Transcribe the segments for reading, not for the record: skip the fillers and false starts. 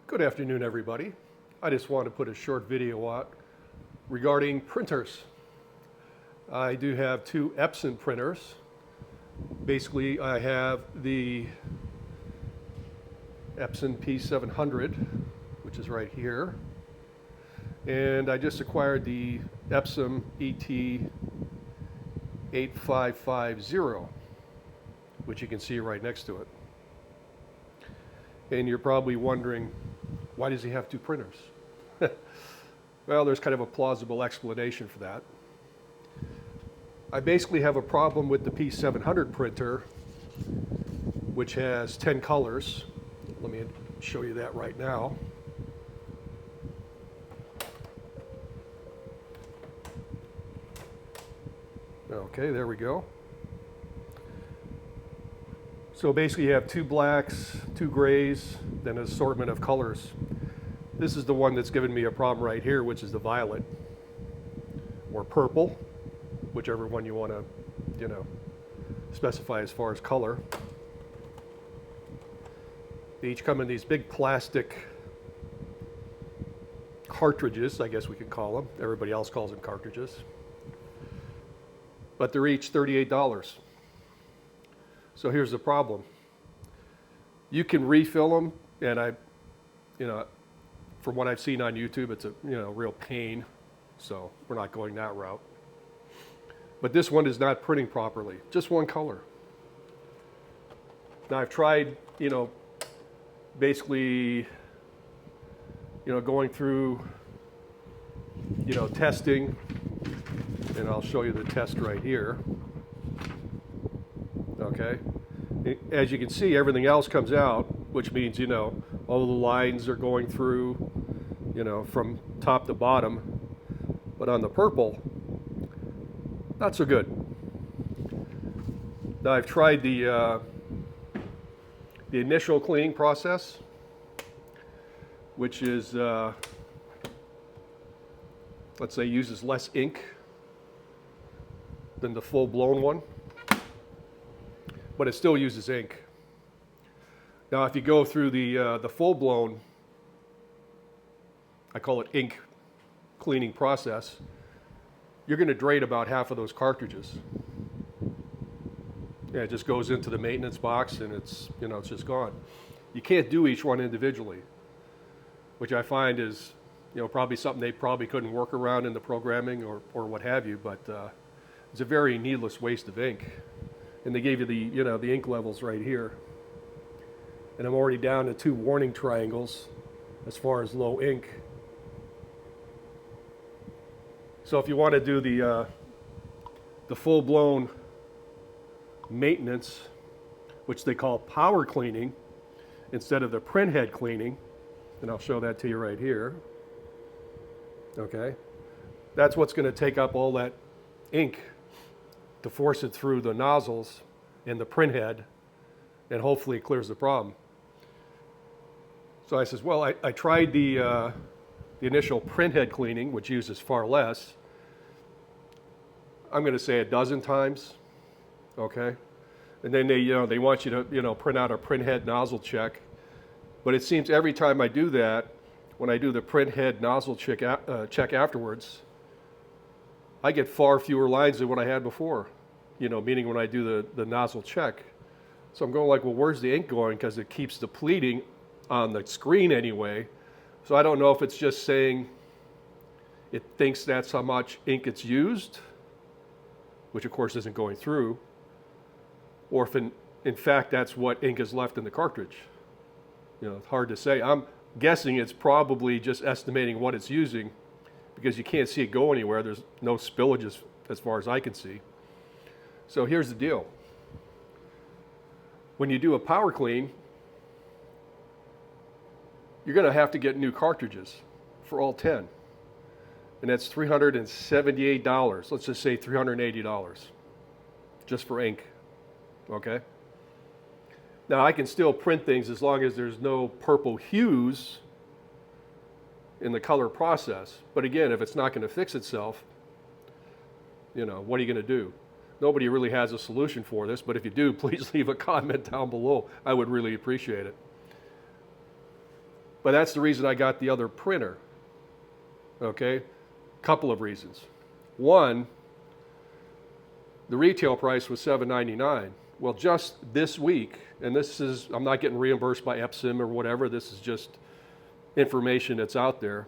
Good afternoon, everybody. I just want to put a short video out regarding printers. I do have two Epson printers. Basically, I have the Epson P700, which is right here, and I just acquired the Epson ET-8550, which you can see right next to it. And you're probably wondering, why does he have two printers? Well, there's kind of a plausible explanation for that. I basically have a problem with the P700 printer, which has 10 colors. Let me show you that right now. Okay, there we go. So basically you have two blacks, two grays, then an assortment of colors. This is the one that's given me a problem right here, which is the violet or purple, whichever one you want to, specify as far as color. They each come in these big plastic cartridges, I guess we could call them. Everybody else calls them cartridges. But they're each $38. So here's the problem. You can refill them, and from what I've seen on YouTube, it's a real pain. So we're not going that route. But this one is not printing properly, just one color. Now I've tried, basically, going through, testing, and I'll show you the test right here. Okay, as you can see, everything else comes out, which means, all the lines are going through, from top to bottom. But on the purple, not so good. Now I've tried the initial cleaning process, which is, let's say, uses less ink than the full-blown one, but it still uses ink. Now, if you go through the full-blown, I call it ink cleaning process, you're going to drain about half of those cartridges. Yeah, it just goes into the maintenance box, and it's just gone. You can't do each one individually, which I find is probably something they probably couldn't work around in the programming or what have you, but it's a very needless waste of ink. And they gave you the ink levels right here. And I'm already down to 2 warning triangles as far as low ink. So if you want to do the full-blown maintenance, which they call power cleaning, instead of the print head cleaning, and I'll show that to you right here. Okay, that's what's going to take up all that ink to force it through the nozzles and the print head, and hopefully it clears the problem. So I says, well, I tried the initial print head cleaning, which uses far less. I'm going to say a dozen times, okay? And then they want you to print out a print head nozzle check. But it seems every time I do that, when I do the print head nozzle check afterwards, I get far fewer lines than what I had before, meaning when I do the nozzle check. So I'm going like, well, where's the ink going? Because it keeps depleting on the screen anyway. So I don't know if it's just saying it thinks that's how much ink it's used, which of course isn't going through, or if in fact that's what ink is left in the cartridge. It's hard to say. I'm guessing it's probably just estimating what it's using, because you can't see it go anywhere. There's no spillages as far as I can see. So here's the deal. When you do a power clean, you're going to have to get new cartridges for all 10. And that's $378. Let's just say $380 just for ink. Okay? Now I can still print things as long as there's no purple hues in the color process. But again, if it's not going to fix itself, what are you going to do? Nobody really has a solution for this, but if you do, please leave a comment down below. I would really appreciate it. But that's the reason I got the other printer. Okay? Couple of reasons. One, the retail price was $7.99. Well, just this week, and this is, I'm not getting reimbursed by Epson or whatever, this is just information that's out there.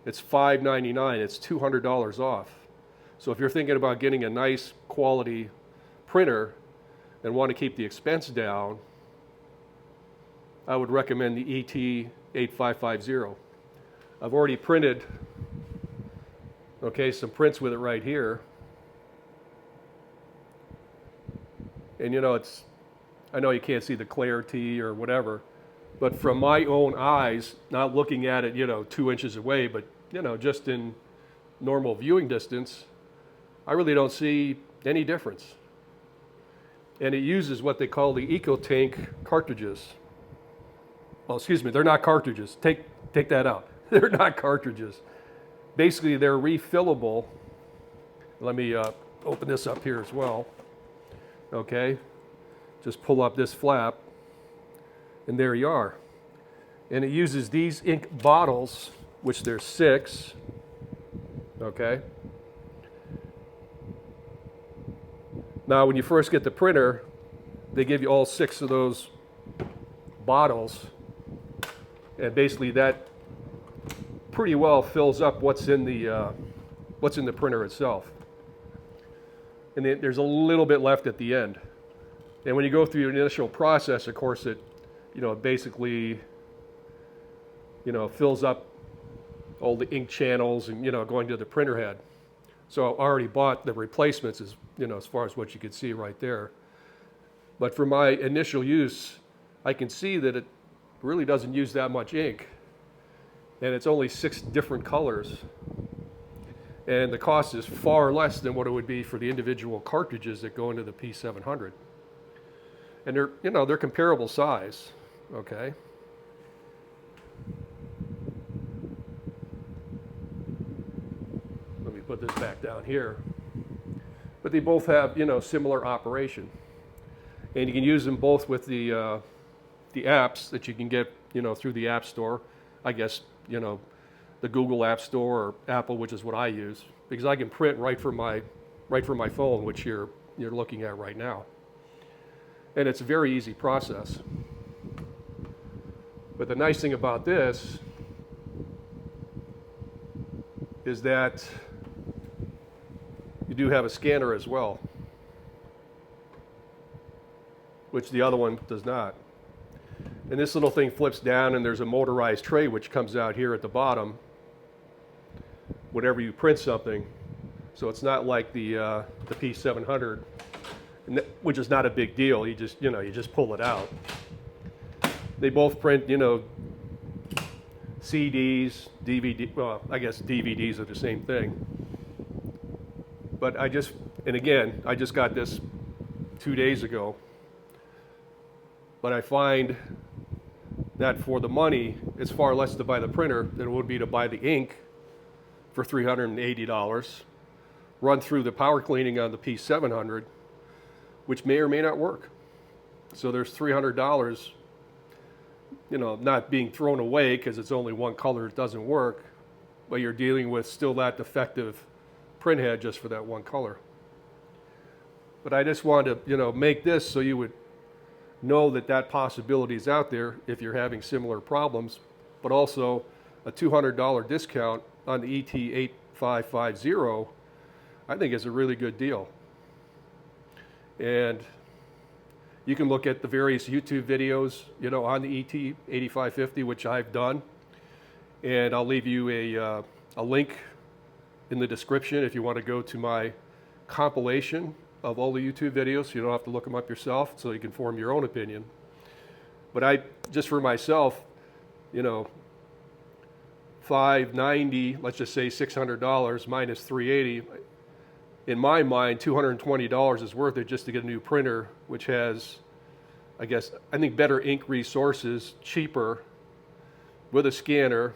It's $5.99, it's $200 off. So if you're thinking about getting a nice quality printer and want to keep the expense down, I would recommend the ET-8550. I've already printed, okay, some prints with it right here. And you know, I know you can't see the clarity or whatever, but from my own eyes, not looking at it, you know, 2 inches away, but you know, just in normal viewing distance, I really don't see any difference. And it uses what they call the EcoTank cartridges. Well, excuse me, they're not cartridges. Take that out. They're not cartridges. Basically, they're refillable. Let me open this up here as well. Okay, just pull up this flap, and there you are. And it uses these ink bottles, which there's 6. Okay. Now, when you first get the printer, they give you all 6 of those bottles, and basically that pretty well fills up what's in the printer itself. And then there's a little bit left at the end. And when you go through your initial process, of course, it basically fills up all the ink channels and going to the printer head. So I already bought the replacements, as far as what you can see right there. But for my initial use, I can see that it really doesn't use that much ink, and it's only 6 different colors. And the cost is far less than what it would be for the individual cartridges that go into the P700. And they're comparable size, okay? Let me put this back down here. But they both have, similar operation. And you can use them both with the apps that you can get, through the App Store. I guess, the Google App Store or Apple, which is what I use, because I can print right from my phone, which you're looking at right now. And it's a very easy process. But the nice thing about this is that you do have a scanner as well, which the other one does not. And this little thing flips down, and there's a motorized tray which comes out here at the bottom whenever you print something. So it's not like the P700, which is not a big deal. You just pull it out. They both print, CDs, DVD. Well, I guess DVDs are the same thing. But I just got this 2 days ago. But I find that for the money, it's far less to buy the printer than it would be to buy the ink for $380, run through the power cleaning on the P700, which may or may not work. So there's $300, not being thrown away because it's only one color, it doesn't work, but you're dealing with still that defective print head just for that one color. But I just wanted to, make this so you would know that possibility is out there if you're having similar problems, but also a $200 discount on the ET-8550, I think is a really good deal. And you can look at the various YouTube videos, on the ET-8550, which I've done, and I'll leave you a link in the description if you want to go to my compilation of all the YouTube videos, so you don't have to look them up yourself, so you can form your own opinion. But just for myself, $590, let's just say $600 minus $380. In my mind, $220 is worth it just to get a new printer, which has, I think better ink resources, cheaper, with a scanner.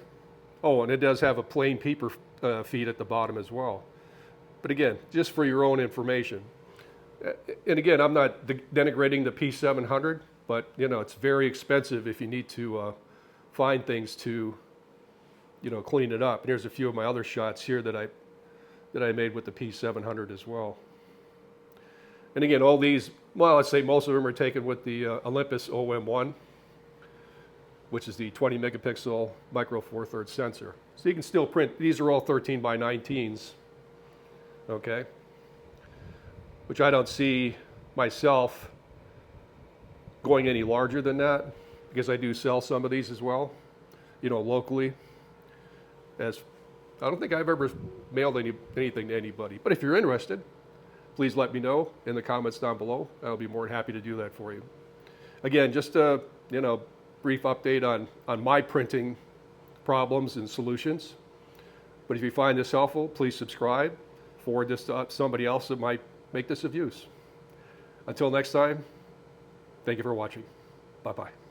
Oh, and it does have a plain paper feed at the bottom as well. But again, just for your own information. And again, I'm not denigrating the P700, but it's very expensive if you need to find things to, clean it up. And here's a few of my other shots here that I made with the P700 as well. And again, all these, well, let's say most of them are taken with the Olympus OM1, which is the 20 megapixel micro four thirds sensor. So you can still print, these are all 13 by 19s, okay? Which I don't see myself going any larger than that, because I do sell some of these as well, locally. As I don't think I've ever mailed anything to anybody. But if you're interested, please let me know in the comments down below. I'll be more than happy to do that for you. Again, just a brief update on my printing problems and solutions. But if you find this helpful, please subscribe. Forward this to somebody else that might make this of use. Until next time, thank you for watching. Bye-bye.